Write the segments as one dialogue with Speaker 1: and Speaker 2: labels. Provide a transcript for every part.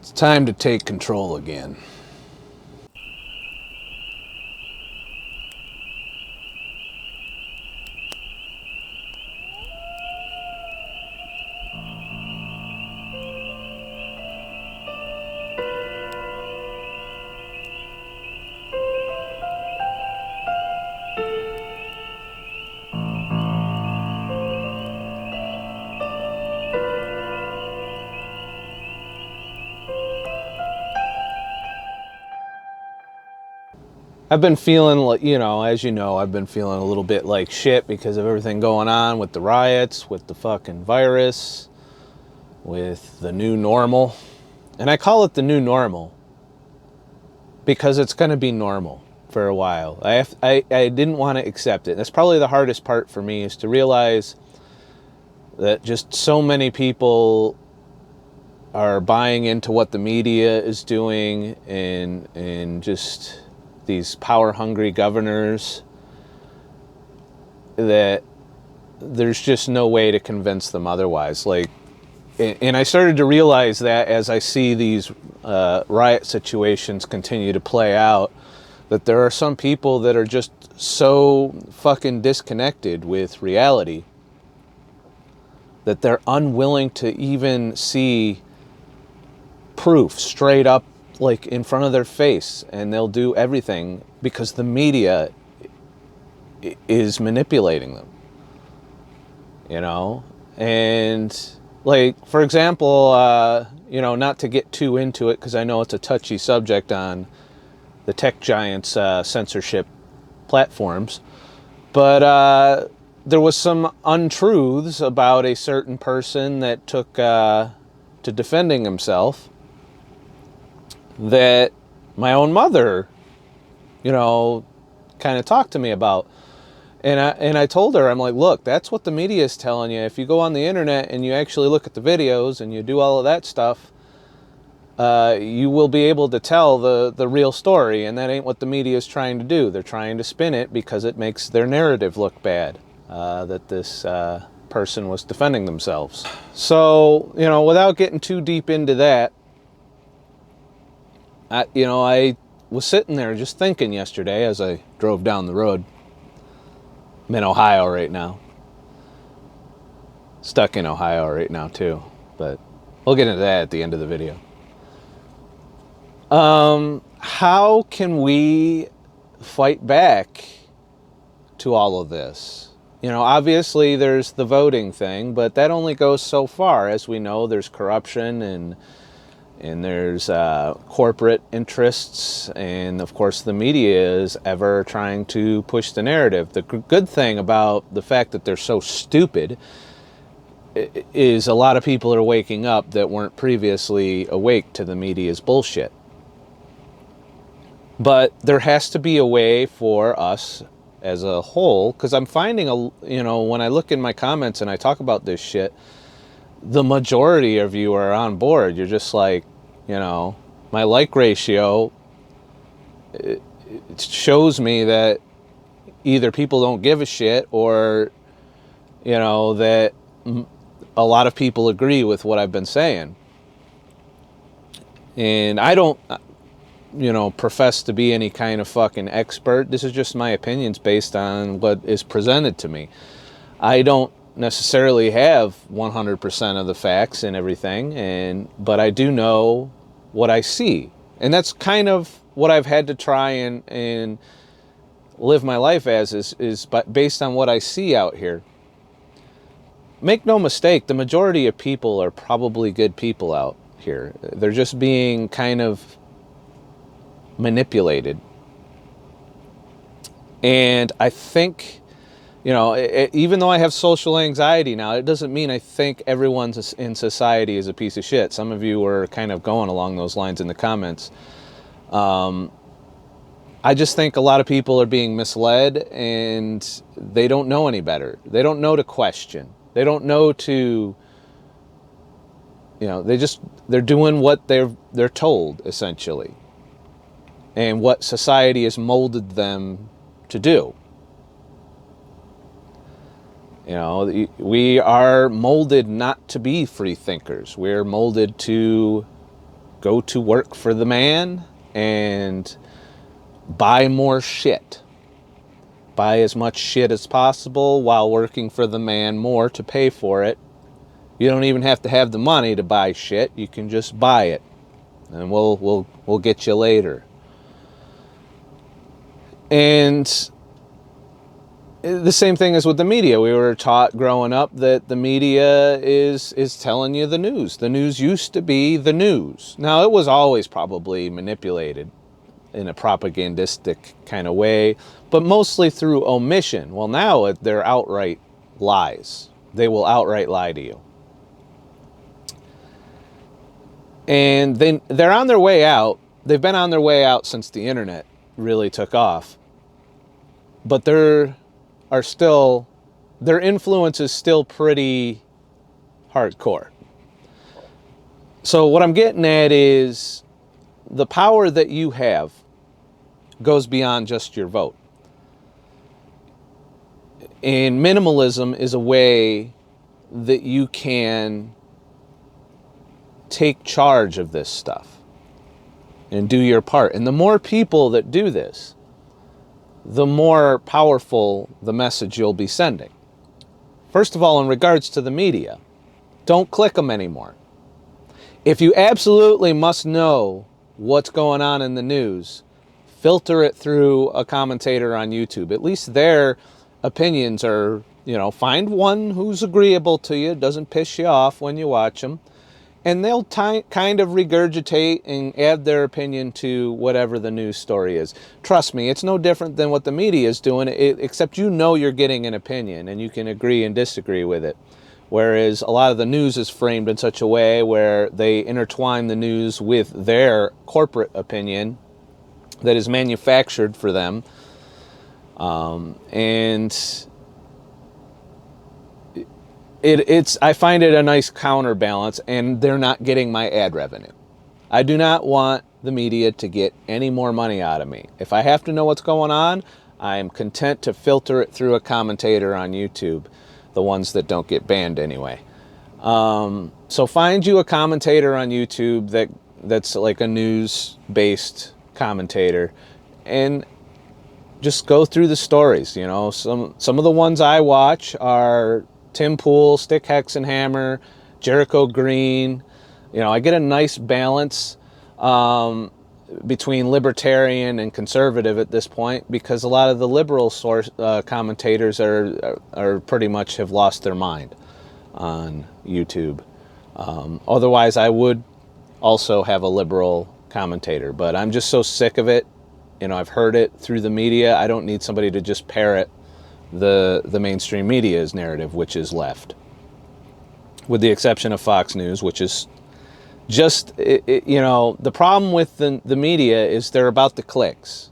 Speaker 1: It's time to take control again. I've been feeling like, as you know, I've been feeling a little bit like shit because of everything going on with the riots, with the fucking virus, with the new normal. And I call it the new normal because it's going to be normal for a while. I didn't want to accept it. That's probably the hardest part for me, is to realize that just so many people are buying into what the media is doing, and just these power-hungry governors, that there's just no way to convince them otherwise. And I started to realize that as I see these riot situations continue to play out, that there are some people that are just so fucking disconnected with reality that they're unwilling to even see proof straight up, like in front of their face, and they'll do everything because the media is manipulating them, and like, for example, not to get too into it because I know it's a touchy subject on the tech giants' censorship platforms, but there was some untruths about a certain person that took to defending himself that my own mother, kind of talked to me about. And I told her, I'm like, look, that's what the media is telling you. If you go on the internet and you actually look at the videos and you do all of that stuff, you will be able to tell the real story. And that ain't what the media is trying to do. They're trying to spin it because it makes their narrative look bad, that this person was defending themselves. So, without getting too deep into that, I was sitting there just thinking yesterday as I drove down the road. I'm in Ohio right now. Stuck in Ohio right now too, but we'll get into that at the end of the video. How can we fight back to all of this? Obviously there's the voting thing, but that only goes so far. As we know, there's corruption and there's corporate interests, and of course the media is ever trying to push the narrative. The good thing about the fact that they're so stupid is a lot of people are waking up that weren't previously awake to the media's bullshit. But there has to be a way for us as a whole, because I'm finding, when I look in my comments and I talk about this shit, the majority of you are on board. You're just like, my like ratio, it shows me that either people don't give a shit, or, that a lot of people agree with what I've been saying. And I don't, profess to be any kind of fucking expert. This is just my opinions based on what is presented to me. I don't necessarily have 100% of the facts and everything, but I do know what I see, and that's kind of what I've had to try and live my life as, is based on what I see out here. Make no mistake, the majority of people are probably good people out here. They're just being kind of manipulated, and I think, even though I have social anxiety now, it doesn't mean I think everyone in society is a piece of shit. Some of you were kind of going along those lines in the comments. I just think a lot of people are being misled, and they don't know any better. They don't know to question. They don't know to, they're doing what they're told, essentially, and what society has molded them to do. We are molded not to be free thinkers. We're molded to go to work for the man and buy more shit. Buy as much shit as possible while working for the man more to pay for it. You don't even have to have the money to buy shit. You can just buy it, and we'll get you later. And the same thing as with the media. We were taught growing up that the media is telling you the news. The news used to be the news. Now, it was always probably manipulated in a propagandistic kind of way, but mostly through omission. Well, now they're outright lies. They will outright lie to you. And they're on their way out. They've been on their way out since the internet really took off. But their influence is still pretty hardcore. So what I'm getting at is the power that you have goes beyond just your vote. And minimalism is a way that you can take charge of this stuff and do your part. And the more people that do this, the more powerful the message you'll be sending. First of all, in regards to the media, don't click them anymore. If you absolutely must know what's going on in the news, filter it through a commentator on YouTube. At least their opinions are, find one who's agreeable to you, doesn't piss you off when you watch them, and they'll kind of regurgitate and add their opinion to whatever the news story is. Trust me, it's no different than what the media is doing, except you're getting an opinion and you can agree and disagree with it. Whereas a lot of the news is framed in such a way where they intertwine the news with their corporate opinion that is manufactured for them. I find it a nice counterbalance, and they're not getting my ad revenue. I do not want the media to get any more money out of me. If I have to know what's going on, I am content to filter it through a commentator on YouTube, the ones that don't get banned anyway. So find you a commentator on YouTube that's like a news-based commentator, and just go through the stories. Some of the ones I watch are Tim Pool, Stick Hexenhammer, Jericho Green. I get a nice balance between libertarian and conservative at this point, because a lot of the liberal commentators are pretty much have lost their mind on YouTube. Otherwise, I would also have a liberal commentator, but I'm just so sick of it. I've heard it through the media. I don't need somebody to just parrot the mainstream media's narrative, which is left, with the exception of Fox News, which is just, the problem with the media is they're about the clicks.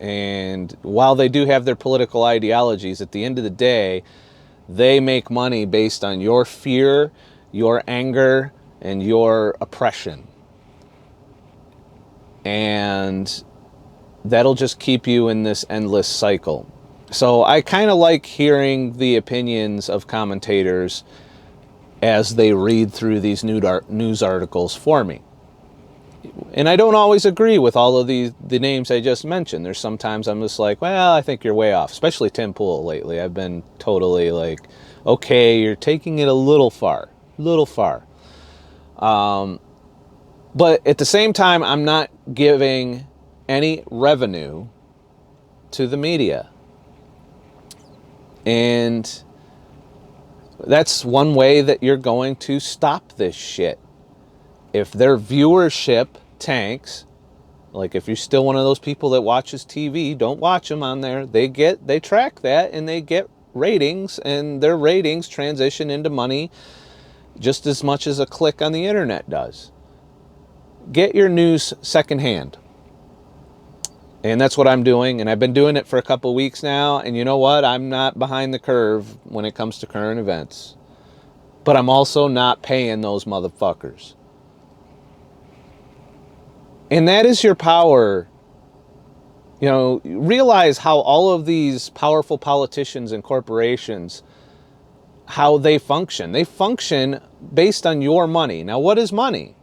Speaker 1: And while they do have their political ideologies, at the end of the day, they make money based on your fear, your anger, and your oppression. And that'll just keep you in this endless cycle. So I kind of like hearing the opinions of commentators as they read through these news articles for me. And I don't always agree with all of the names I just mentioned. There's sometimes I'm just like, well, I think you're way off. Especially Tim Pool lately. I've been totally like, okay, you're taking it a little far. But at the same time, I'm not giving any revenue to the media. And that's one way that you're going to stop this shit. If their viewership tanks, like if you're still one of those people that watches TV, don't watch them on there. They track that and they get ratings, and their ratings transition into money just as much as a click on the internet does. Get your news secondhand. And that's what I'm doing, and I've been doing it for a couple weeks now, and you know what? I'm not behind the curve when it comes to current events. But I'm also not paying those motherfuckers. And that is your power. Realize how all of these powerful politicians and corporations, how they function. They function based on your money. Now, what is money?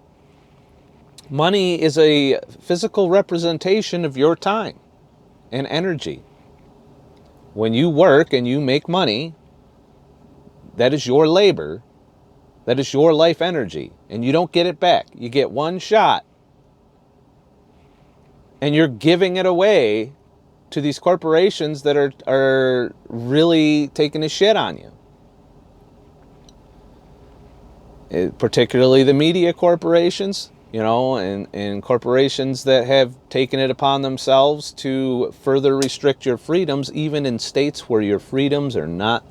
Speaker 1: Money is a physical representation of your time and energy. When you work and you make money, that is your labor. That is your life energy. And you don't get it back. You get one shot. And you're giving it away to these corporations that are really taking a shit on you. Particularly the media corporations, you know, and corporations that have taken it upon themselves to further restrict your freedoms, even in states where your freedoms are not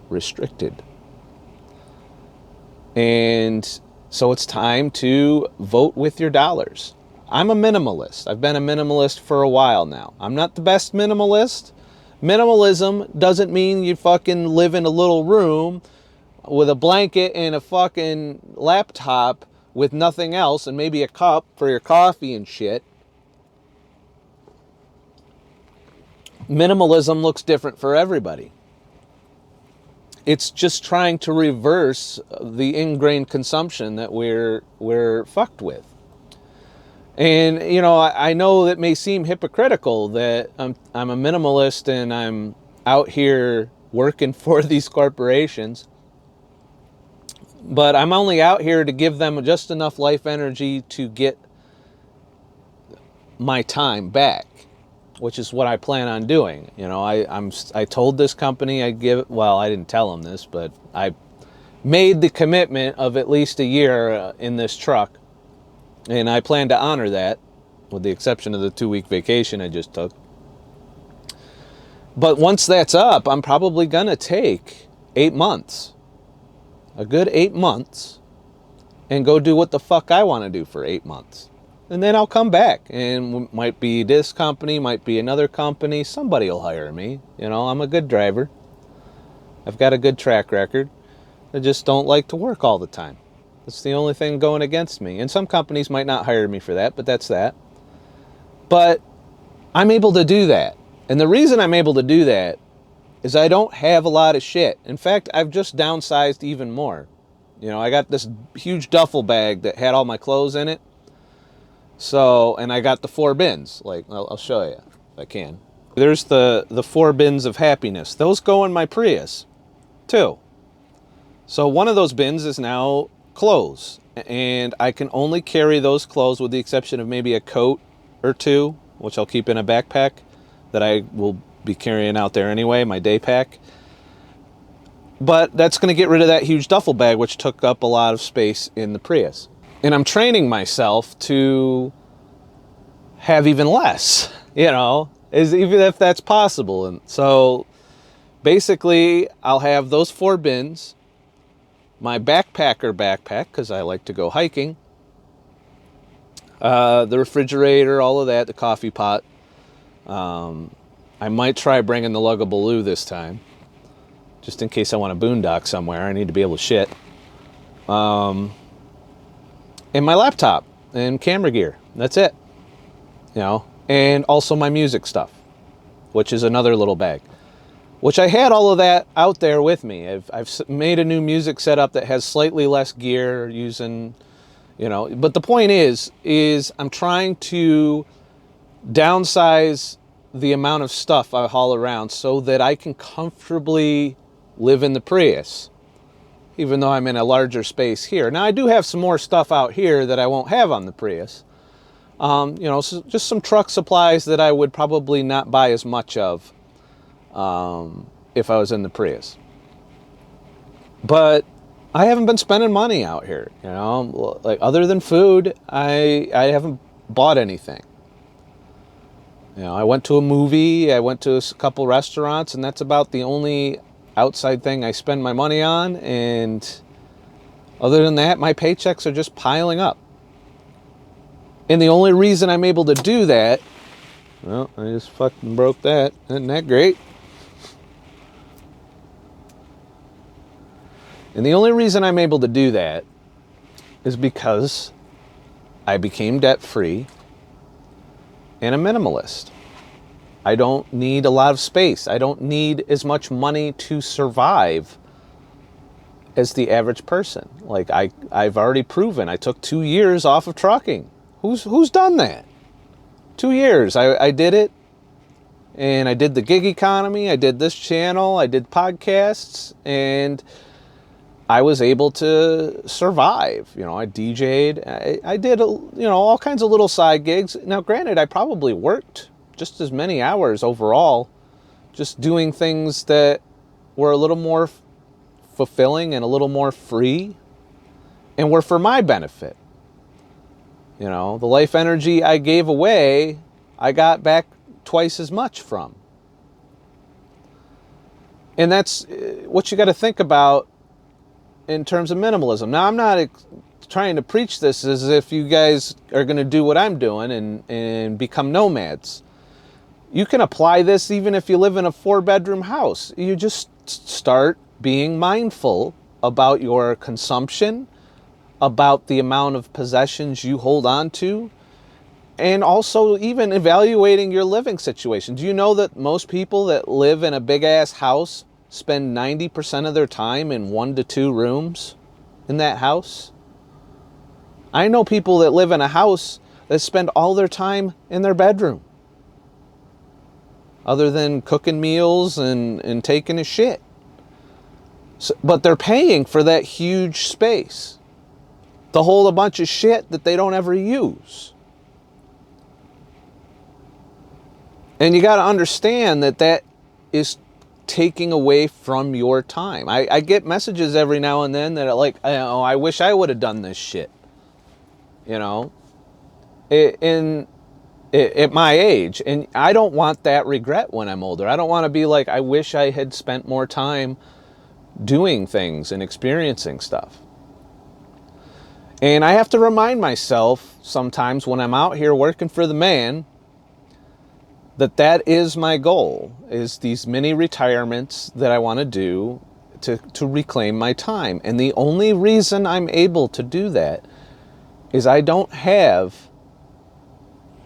Speaker 1: restricted. And so it's time to vote with your dollars. I'm a minimalist. I've been a minimalist for a while now. I'm not the best minimalist. Minimalism doesn't mean you fucking live in a little room with a blanket and a fucking laptop with nothing else and maybe a cup for your coffee and shit. Minimalism looks different for everybody. It's just trying to reverse the ingrained consumption that we're fucked with. And, you know, I know that may seem hypocritical that I'm a minimalist and I'm out here working for these corporations. But I'm only out here to give them just enough life energy to get my time back, which is what I plan on doing. You know, I told this company I didn't tell them this, but I made the commitment of at least a year in this truck. And I plan to honor that, with the exception of the 2-week vacation I just took. But once that's up, I'm probably going to take 8 months. A good 8 months. And go do what the fuck I want to do for 8 months. And then I'll come back. And might be this company, might be another company. Somebody will hire me. You know, I'm a good driver. I've got a good track record. I just don't like to work all the time. That's the only thing going against me. And some companies might not hire me for that, but that's that. But I'm able to do that. And the reason I'm able to do that is I don't have a lot of shit. In fact, I've just downsized even more. You know, I got this huge duffel bag that had all my clothes in it. So, and I got the 4 bins. Like, I'll show you if I can. There's the 4 bins of happiness. Those go in my Prius, too. So one of those bins is now clothes, and I can only carry those clothes with the exception of maybe a coat or 2, which I'll keep in a backpack that I will be carrying out there anyway, my day pack. But that's going to get rid of that huge duffel bag, which took up a lot of space in the Prius. And I'm training myself to have even less, you know, even if that's possible. And so basically I'll have those 4 bins, my backpacker backpack, because I like to go hiking, the refrigerator, all of that, the coffee pot. I might try bringing the Luggabaloo this time, just in case I want to boondock somewhere. I need to be able to shit. And my laptop and camera gear. That's it. You know, and also my music stuff, which is another little bag. Which I had all of that out there with me. I've made a new music setup that has slightly less gear using, you know. But the point is I'm trying to downsize the amount of stuff I haul around so that I can comfortably live in the Prius, even though I'm in a larger space here. Now, I do have some more stuff out here that I won't have on the Prius. You know, so just some truck supplies that I would probably not buy as much of if I was in the Prius. But I haven't been spending money out here, you know. Like, other than food, I haven't bought anything. You know, I went to a movie, I went to a couple restaurants, and that's about the only outside thing I spend my money on. And other than that, my paychecks are just piling up. And the only reason I'm able to do that, well, I just fucking broke that. Isn't that great? And the only reason I'm able to do that is because I became debt-free and a minimalist. I don't need a lot of space. I don't need as much money to survive as the average person. Like, I've already proven. I took 2 years off of trucking. Who's done that? 2 years. I did it. And I did the gig economy. I did this channel. I did podcasts. And I was able to survive. You know, I DJ'd. I did, all kinds of little side gigs. Now, granted, I probably worked just as many hours overall, just doing things that were a little more fulfilling and a little more free and were for my benefit. You know, the life energy I gave away, I got back twice as much from. And that's what you got to think about in terms of minimalism. Now, I'm not trying to preach this as if you guys are going to do what I'm doing and become nomads. You can apply this even if you live in a 4-bedroom house. You just start being mindful about your consumption, about the amount of possessions you hold on to, and also even evaluating your living situation. Do you know that most people that live in a big-ass house spend 90% of their time in 1 to 2 rooms in that house? I know people that live in a house that spend all their time in their bedroom, other than cooking meals and taking a shit. So, but they're paying for that huge space to hold a bunch of shit that they don't ever use. And you got to understand that that is taking away from your time. I get messages every now and then that are like, oh, I wish I would have done this shit. You know, at my age. And I don't want that regret when I'm older. I don't want to be like, I wish I had spent more time doing things and experiencing stuff. And I have to remind myself sometimes when I'm out here working for the man that is my goal, is these mini retirements that I want to do to reclaim my time. And the only reason I'm able to do that is I don't have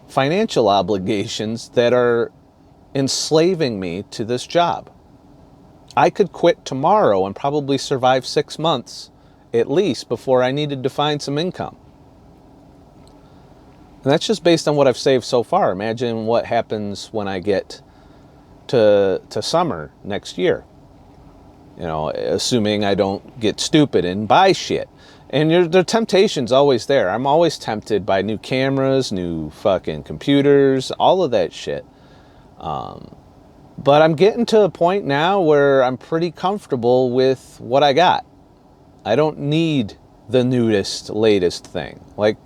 Speaker 1: financial obligations that are enslaving me to this job. I could quit tomorrow and probably survive 6 months at least before I needed to find some income. And that's just based on what I've saved so far. Imagine what happens when I get to summer next year. You know, assuming I don't get stupid and buy shit. And the temptation's always there. I'm always tempted by new cameras, new fucking computers, all of that shit. But I'm getting to a point now where I'm pretty comfortable with what I got. I don't need the newest, latest thing. Like,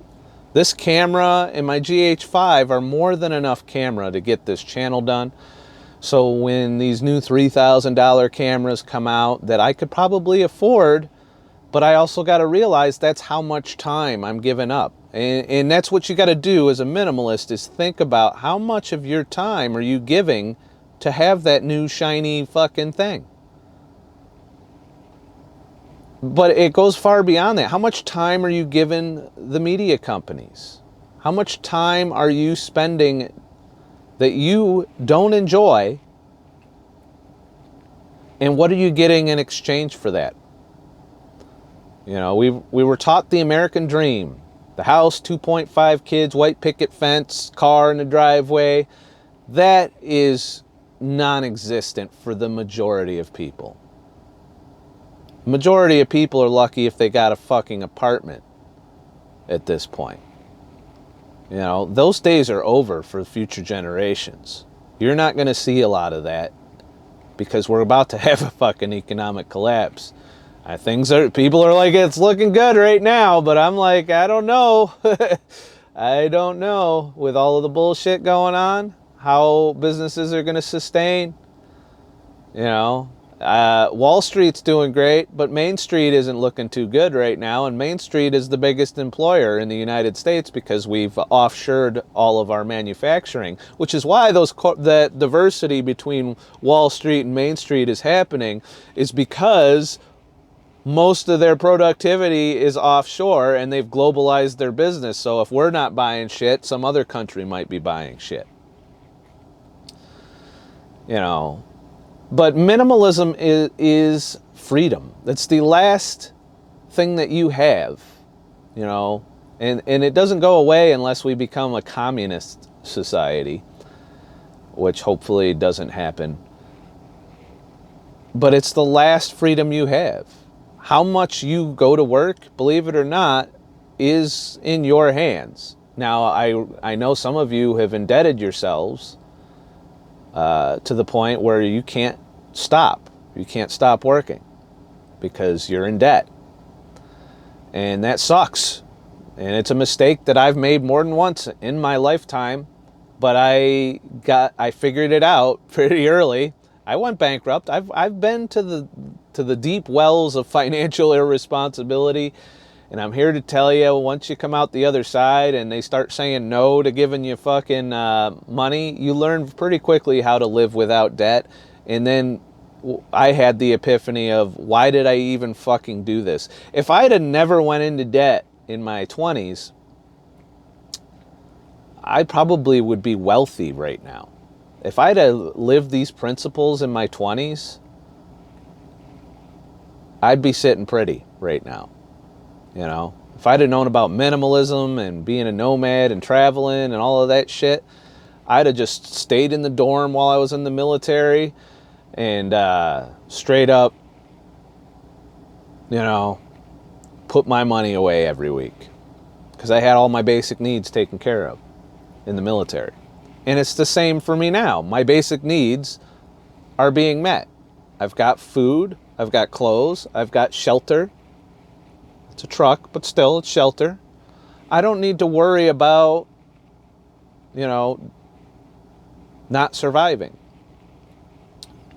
Speaker 1: this camera and my GH5 are more than enough camera to get this channel done. So when these new $3,000 cameras come out that I could probably afford, but I also got to realize that's how much time I'm giving up. And that's what you got to do as a minimalist, is think about how much of your time are you giving to have that new shiny fucking thing. But it goes far beyond that. How much time are you giving the media companies? How much time are you spending that you don't enjoy? And what are you getting in exchange for that? You know, we were taught the American dream. The house, 2.5 kids, white picket fence, car in the driveway. That is non-existent for the majority of people. Majority of people are lucky if they got a fucking apartment at this point. You know, those days are over for future generations. You're not going to see a lot of that because we're about to have a fucking economic collapse. People are like, it's looking good right now, but I'm like, I don't know. I don't know. With all of the bullshit going on, how businesses are going to sustain. You know, Wall Street's doing great, but Main Street isn't looking too good right now. And Main Street is the biggest employer in the United States because we've offshored all of our manufacturing, which is why that diversity between Wall Street and Main Street is happening, is because most of their productivity is offshore and they've globalized their business. So if we're not buying shit, some other country might be buying shit. You know, but minimalism is freedom. That's the last thing that you have. You know, And it doesn't go away unless we become a communist society, which hopefully doesn't happen. But it's the last freedom you have. How much you go to work, believe it or not, is in your hands. Now, I know some of you have indebted yourselves to the point where you can't stop. You can't stop working because you're in debt. And that sucks. And it's a mistake that I've made more than once in my lifetime, but I figured it out pretty early. I went bankrupt. I've been to the deep wells of financial irresponsibility, and I'm here to tell you, once you come out the other side and they start saying no to giving you fucking money, you learn pretty quickly how to live without debt. And then I had the epiphany of, why did I even fucking do this? If I'd have never went into debt in my 20s, I probably would be wealthy right now. If I'd have lived these principles in my 20s, I'd be sitting pretty right now. You know, if I'd have known about minimalism and being a nomad and traveling and all of that shit, I'd have just stayed in the dorm while I was in the military and straight up, you know, put my money away every week because I had all my basic needs taken care of in the military. And it's the same for me now. My basic needs are being met. I've got food, I've got clothes, I've got shelter. It's a truck, but still it's shelter. I don't need to worry about, you know, not surviving.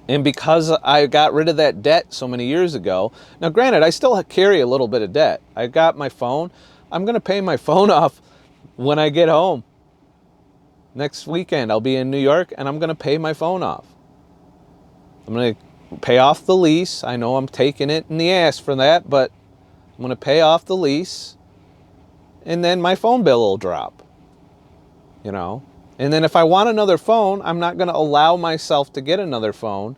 Speaker 1: And because I got rid of that debt so many years ago, now granted, I still carry a little bit of debt. I got my phone. I'm going to pay my phone off when I get home. Next weekend, I'll be in New York, and I'm going to pay my phone off. I'm going to pay off the lease. I know I'm taking it in the ass for that, but I'm going to pay off the lease, and then my phone bill will drop, you know. And then if I want another phone, I'm not going to allow myself to get another phone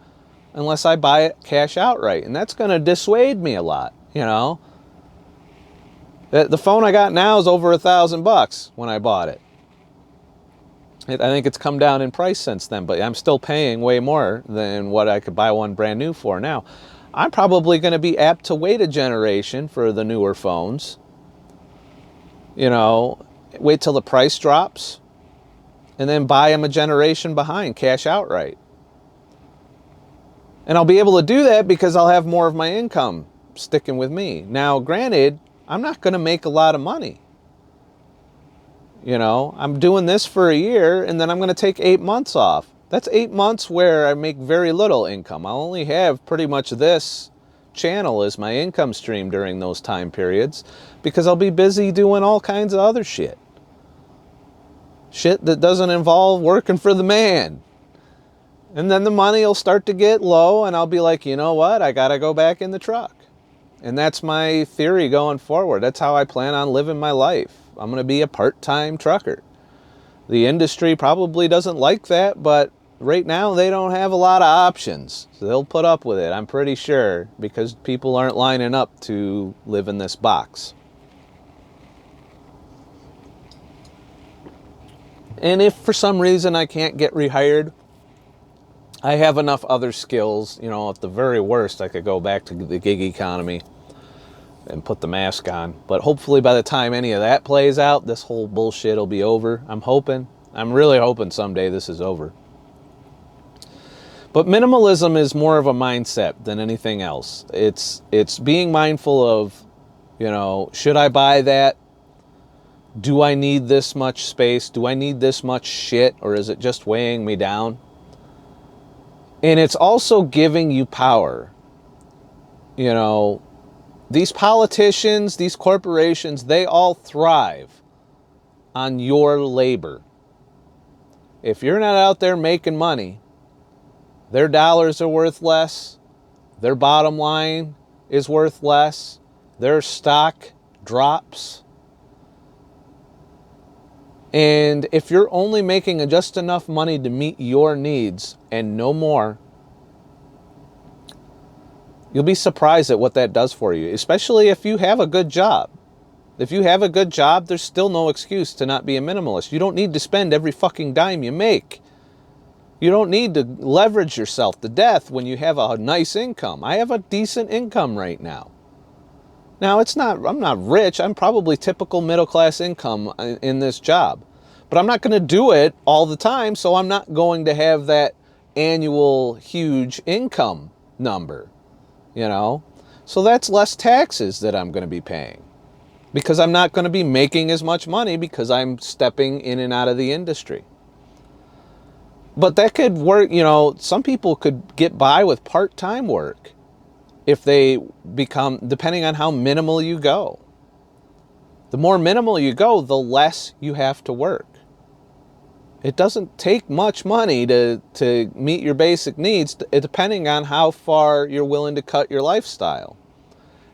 Speaker 1: unless I buy it cash outright. And that's going to dissuade me a lot, you know. The phone I got now is over $1,000 when I bought it. I think it's come down in price since then, but I'm still paying way more than what I could buy one brand new for now. I'm probably going to be apt to wait a generation for the newer phones. You know, wait till the price drops and then buy them a generation behind, cash outright. And I'll be able to do that because I'll have more of my income sticking with me. Now, granted, I'm not going to make a lot of money. You know, I'm doing this for a year and then I'm going to take 8 months off. That's 8 months where I make very little income. I'll only have pretty much this channel as my income stream during those time periods because I'll be busy doing all kinds of other shit. Shit that doesn't involve working for the man. And then the money will start to get low and I'll be like, you know what? I got to go back in the truck. And that's my theory going forward. That's how I plan on living my life. I'm going to be a part-time trucker. The industry probably doesn't like that, but right now they don't have a lot of options. So they'll put up with it, I'm pretty sure, because people aren't lining up to live in this box. And if for some reason I can't get rehired, I have enough other skills. You know, at the very worst, I could go back to the gig economy and put the mask on. But hopefully by the time any of that plays out, this whole bullshit will be over. I'm hoping. I'm really hoping someday this is over. But minimalism is more of a mindset than anything else. It's being mindful of, you know, should I buy that? Do I need this much space? Do I need this much shit? Or is it just weighing me down? And it's also giving you power. You know, these politicians, these corporations, they all thrive on your labor. If you're not out there making money, their dollars are worth less, their bottom line is worth less, their stock drops. And if you're only making just enough money to meet your needs and no more, you'll be surprised at what that does for you, especially if you have a good job. If you have a good job, there's still no excuse to not be a minimalist. You don't need to spend every fucking dime you make. You don't need to leverage yourself to death when you have a nice income. I have a decent income right now. Now, I'm not rich. I'm probably typical middle-class income in this job. But I'm not going to do it all the time, so I'm not going to have that annual huge income number, you know? So that's less taxes that I'm going to be paying, because I'm not going to be making as much money because I'm stepping in and out of the industry. But that could work, you know, some people could get by with part-time work if they become, depending on how minimal you go. The more minimal you go, the less you have to work. It doesn't take much money to meet your basic needs, depending on how far you're willing to cut your lifestyle.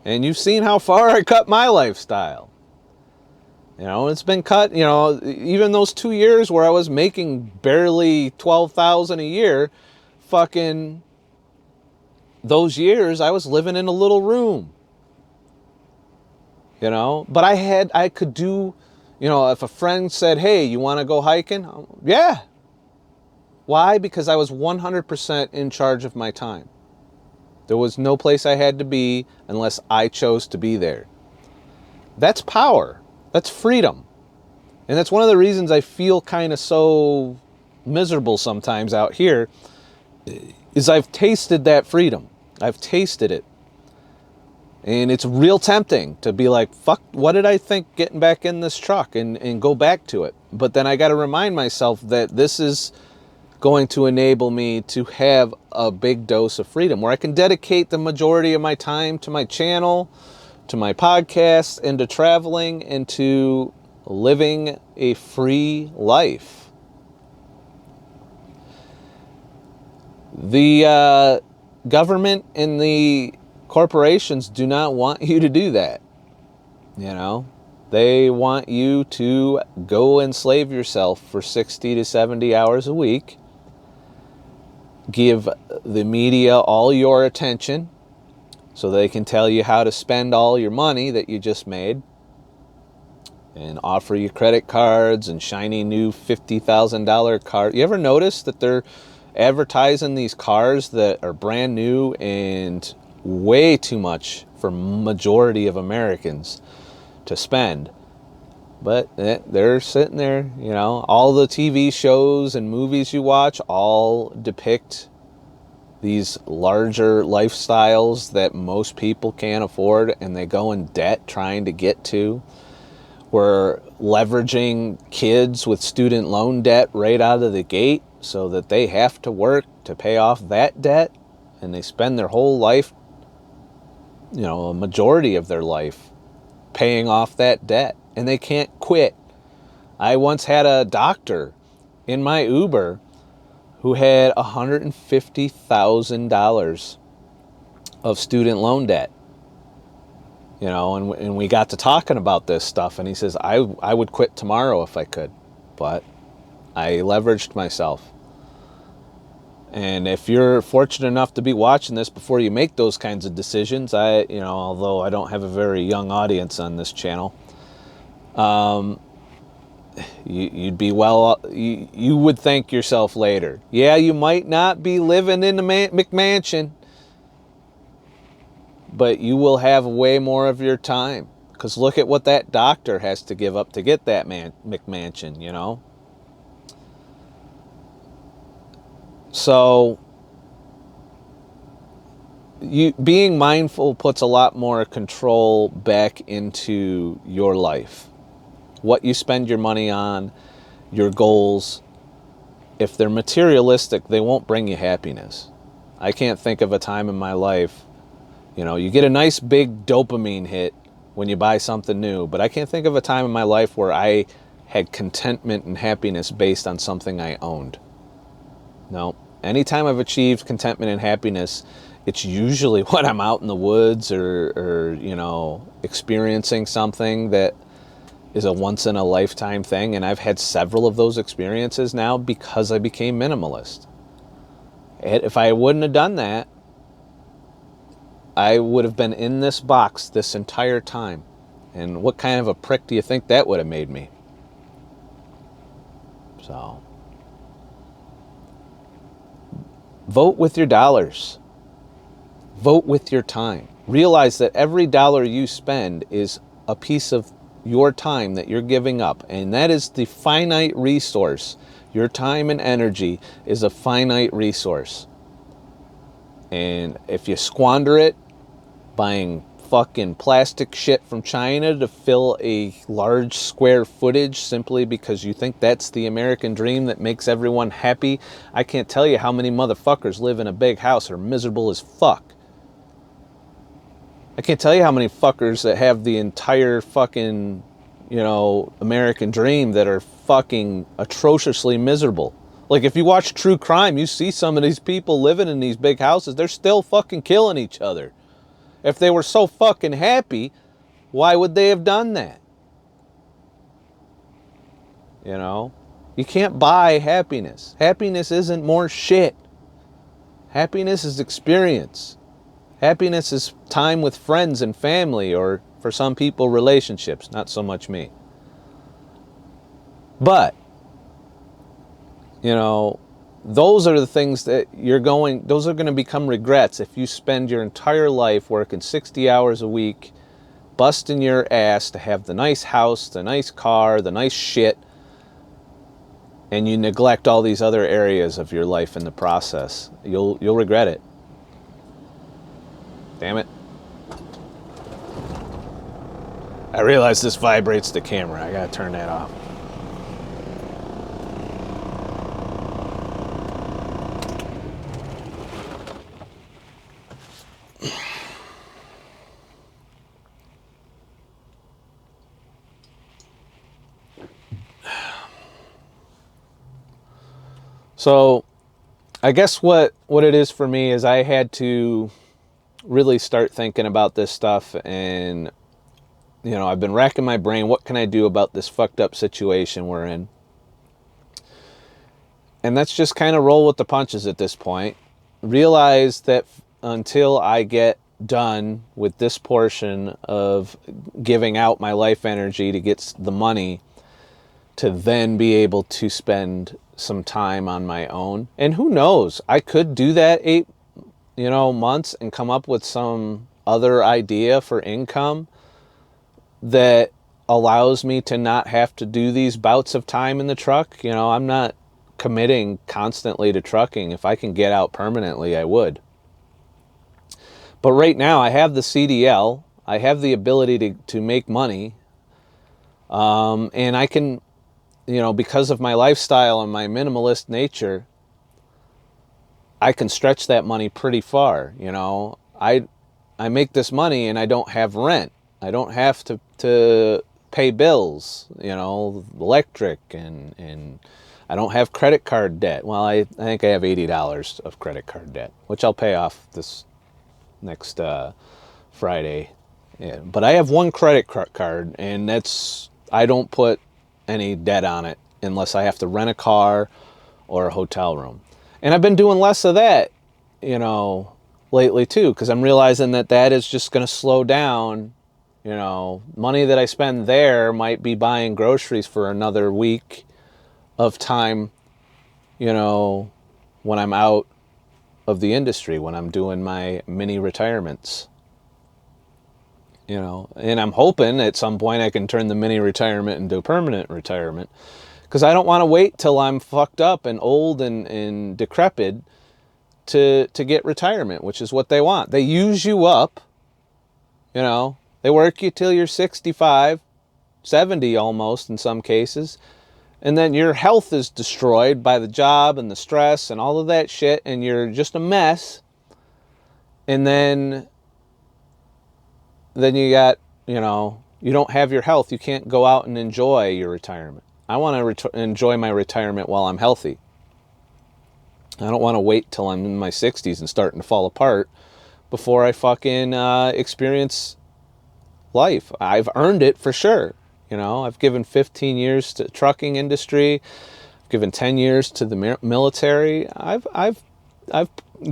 Speaker 1: And you've seen how far I cut my lifestyle. You know, it's been cut, you know, even those 2 years where I was making barely $12,000 a year, fucking those years I was living in a little room. You know, but I could do, you know, if a friend said, "Hey, you want to go hiking?" Yeah. Why? Because I was 100% in charge of my time. There was no place I had to be unless I chose to be there. That's power. That's freedom. And that's one of the reasons I feel kind of so miserable sometimes out here, is I've tasted that freedom. I've tasted it. And it's real tempting to be like, fuck, what did I think getting back in this truck and go back to it? But then I got to remind myself that this is going to enable me to have a big dose of freedom where I can dedicate the majority of my time to my channel, to my podcast, and to traveling, and to living a free life. The government and the corporations do not want you to do that. You know, they want you to go enslave yourself for 60 to 70 hours a week, give the media all your attention so they can tell you how to spend all your money that you just made, and offer you credit cards and shiny new $50,000 card. You ever notice that they're advertising these cars that are brand new and way too much for majority of Americans to spend? But they're sitting there, you know, all the TV shows and movies you watch all depict these larger lifestyles that most people can't afford, and they go in debt trying to get to. We're leveraging kids with student loan debt right out of the gate so that they have to work to pay off that debt, and they spend their whole life, you know, a majority of their life paying off that debt, and they can't quit. I once had a doctor in my Uber who had $150,000 of student loan debt. You know, and we got to talking about this stuff, and he says, I would quit tomorrow if I could, but I leveraged myself. And if you're fortunate enough to be watching this before you make those kinds of decisions, you know, although I don't have a very young audience on this channel, you'd be you would thank yourself later. Yeah, you might not be living in the McMansion, but you will have way more of your time. Because look at what that doctor has to give up to get that McMansion, you know? So, being mindful puts a lot more control back into your life. What you spend your money on, your goals. If they're materialistic, they won't bring you happiness. I can't think of a time in my life, you know, you get a nice big dopamine hit when you buy something new, but I can't think of a time in my life where I had contentment and happiness based on something I owned. No. Anytime I've achieved contentment and happiness, it's usually when I'm out in the woods or you know, experiencing something that is a once-in-a-lifetime thing, and I've had several of those experiences now because I became minimalist. If I wouldn't have done that, I would have been in this box this entire time, And what kind of a prick do you think that would have made me? So, vote with your dollars. Vote with your time. Realize that every dollar you spend is a piece of your time that you're giving up. And that is the finite resource. Your time and energy is a finite resource. And if you squander it buying fucking plastic shit from China to fill a large square footage simply because you think that's the American dream that makes everyone happy, I can't tell you how many motherfuckers live in a big house are miserable as fuck. I can't tell you how many fuckers that have the entire fucking, you know, American dream that are fucking atrociously miserable. Like, if you watch true crime, you see some of these people living in these big houses, they're still fucking killing each other. If they were so fucking happy, why would they have done that? You know? You can't buy happiness. Happiness isn't more shit. Happiness is experience. Happiness is time with friends and family, or for some people, relationships. Not so much me. But, you know, those are the things that those are going to become regrets if you spend your entire life working 60 hours a week, busting your ass to have the nice house, the nice car, the nice shit, and you neglect all these other areas of your life in the process. You'll regret it. Damn it. I realize this vibrates the camera. I gotta turn that off. So, I guess what it is for me is I had to really start thinking about this stuff, and, you know, I've been racking my brain. What can I do about this fucked up situation we're in? And that's just kind of roll with the punches at this point. Realize that until I get done with this portion of giving out my life energy to get the money to then be able to spend some time on my own. And who knows, I could do that 8 months and come up with some other idea for income that allows me to not have to do these bouts of time in the truck. You know, I'm not committing constantly to trucking. If I can get out permanently, I would. But right now I have the CDL, I have the ability to make money, and I can, you know, because of my lifestyle and my minimalist nature, I can stretch that money pretty far. You know, I make this money and I don't have rent. I don't have to pay bills, you know, electric, and I don't have credit card debt. Well, I think I have $80 of credit card debt, which I'll pay off this next Friday. Yeah, but I have one credit card, and I don't put any debt on it unless I have to rent a car or a hotel room. And I've been doing less of that, you know, lately too, because I'm realizing that is just going to slow down. You know, money that I spend there might be buying groceries for another week of time, you know, when I'm out of the industry, when I'm doing my mini retirements. You know, and I'm hoping at some point I can turn the mini retirement into a permanent retirement, because I don't want to wait till I'm fucked up and old and decrepit to get retirement, which is what they want. They use you up, you know, they work you till you're 65, 70 almost in some cases, and then your health is destroyed by the job and the stress and all of that shit, and you're just a mess. And then you got, you know, you don't have your health. You can't go out and enjoy your retirement. I want to enjoy my retirement while I'm healthy. I don't want to wait till I'm in my 60s and starting to fall apart before I fucking experience life. I've earned it for sure. You know, I've given 15 years to the trucking industry. I've given 10 years to the military. I've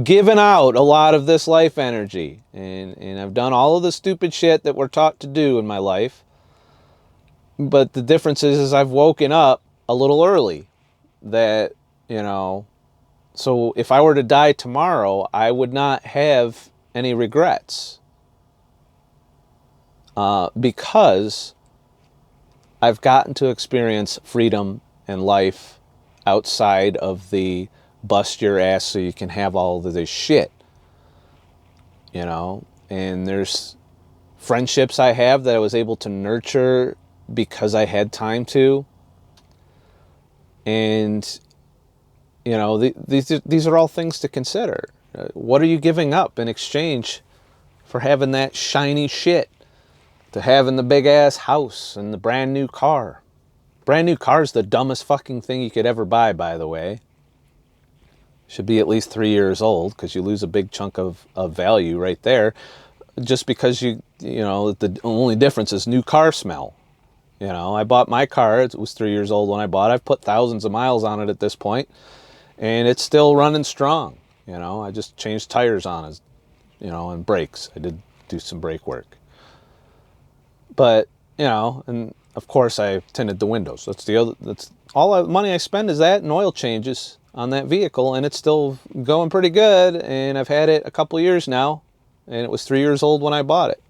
Speaker 1: given out a lot of this life energy, and I've done all of the stupid shit that we're taught to do in my life. But the difference is I've woken up a little early. That, you know, so if I were to die tomorrow, I would not have any regrets. Because I've gotten to experience freedom and life outside of the bust your ass so you can have all of this shit. You know, and there's friendships I have that I was able to nurture because I had time to. And, you know, these are all things to consider. What are you giving up in exchange for having that shiny shit? To having the big ass house and the brand new car. Brand new car is the dumbest fucking thing you could ever buy, by the way. Should be at least 3 years old, because you lose a big chunk of value right there. Just because you know, the only difference is new car smell. You know, I bought my car, it was 3 years old when I bought it. I've put thousands of miles on it at this point, and it's still running strong. You know, I just changed tires on it, you know, and brakes. I did do some brake work. But, you know, and of course I tinted the windows. That's all the money I spend is that and oil changes on that vehicle, and it's still going pretty good, and I've had it a couple years now, and it was 3 years old when I bought it.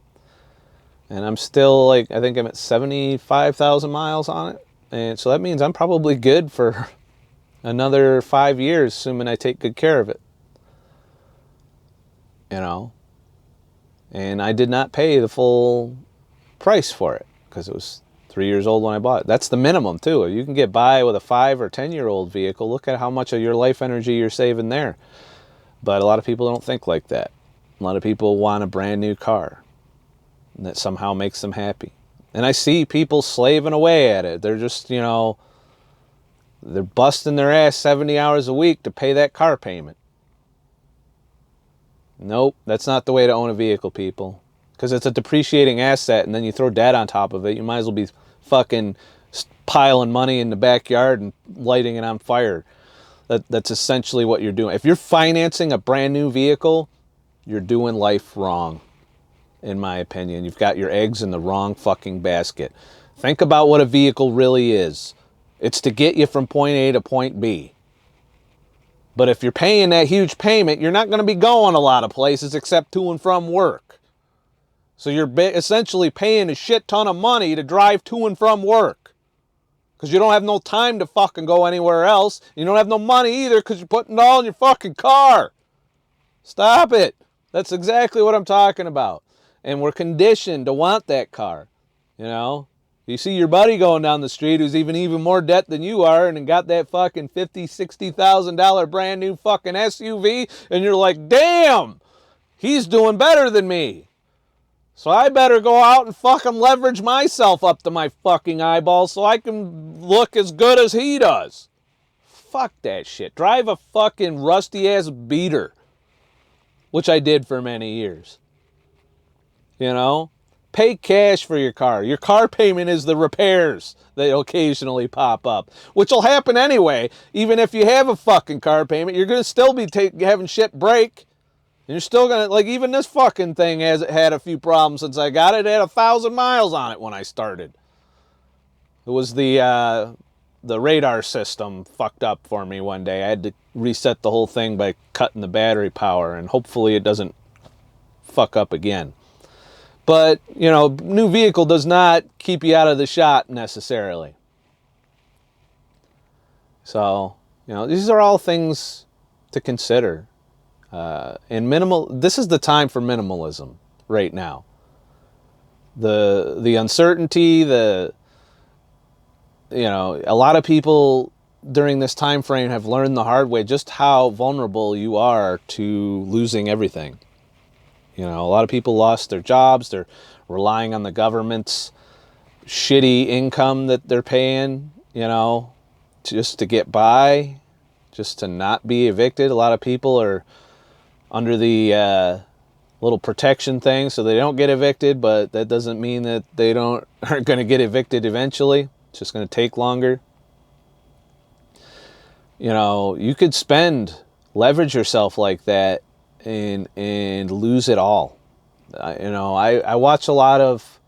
Speaker 1: And I'm still, like, I think I'm at 75,000 miles on it. And so that means I'm probably good for another 5 years, assuming I take good care of it. You know? And I did not pay the full price for it because it was 3 years old when I bought it. That's the minimum, too. If you can get by with a 5 or 10-year-old vehicle, look at how much of your life energy you're saving there. But a lot of people don't think like that. A lot of people want a brand new car. And that somehow makes them happy. And I see people slaving away at it. They're just, you know, they're busting their ass 70 hours a week to pay that car payment. Nope, that's not the way to own a vehicle, people. Because it's a depreciating asset, and then you throw debt on top of it. You might as well be fucking piling money in the backyard and lighting it on fire. That's essentially what you're doing. If you're financing a brand new vehicle, you're doing life wrong. In my opinion, you've got your eggs in the wrong fucking basket. Think about what a vehicle really is. It's to get you from point A to point B. But if you're paying that huge payment, you're not going to be going a lot of places except to and from work. So you're essentially paying a shit ton of money to drive to and from work. Because you don't have no time to fucking go anywhere else. You don't have no money either because you're putting it all in your fucking car. Stop it. That's exactly what I'm talking about. And we're conditioned to want that car, you know. You see your buddy going down the street who's even more debt than you are and got that fucking $50,000, $60,000 brand new fucking SUV, and you're like, damn, he's doing better than me. So I better go out and fucking leverage myself up to my fucking eyeballs so I can look as good as he does. Fuck that shit. Drive a fucking rusty-ass beater, which I did for many years. You know, pay cash for your car. Your car payment is the repairs that occasionally pop up, which will happen anyway. Even if you have a fucking car payment, you're going to still be having shit break. And you're still going to, like, even this fucking thing has had a few problems since I got it. It had 1,000 miles on it when I started. It was the radar system fucked up for me one day. I had to reset the whole thing by cutting the battery power, and hopefully it doesn't fuck up again. But, you know, new vehicle does not keep you out of the shot necessarily. So, you know, these are all things to consider. This is the time for minimalism right now. The uncertainty, you know, a lot of people during this time frame have learned the hard way just how vulnerable you are to losing everything. You know, a lot of people lost their jobs. They're relying on the government's shitty income that they're paying, you know, just to get by, just to not be evicted. A lot of people are under the little protection thing so they don't get evicted, but that doesn't mean that they aren't going to get evicted eventually. It's just going to take longer. You know, you could leverage yourself like that and lose it all. You know, I watch a lot of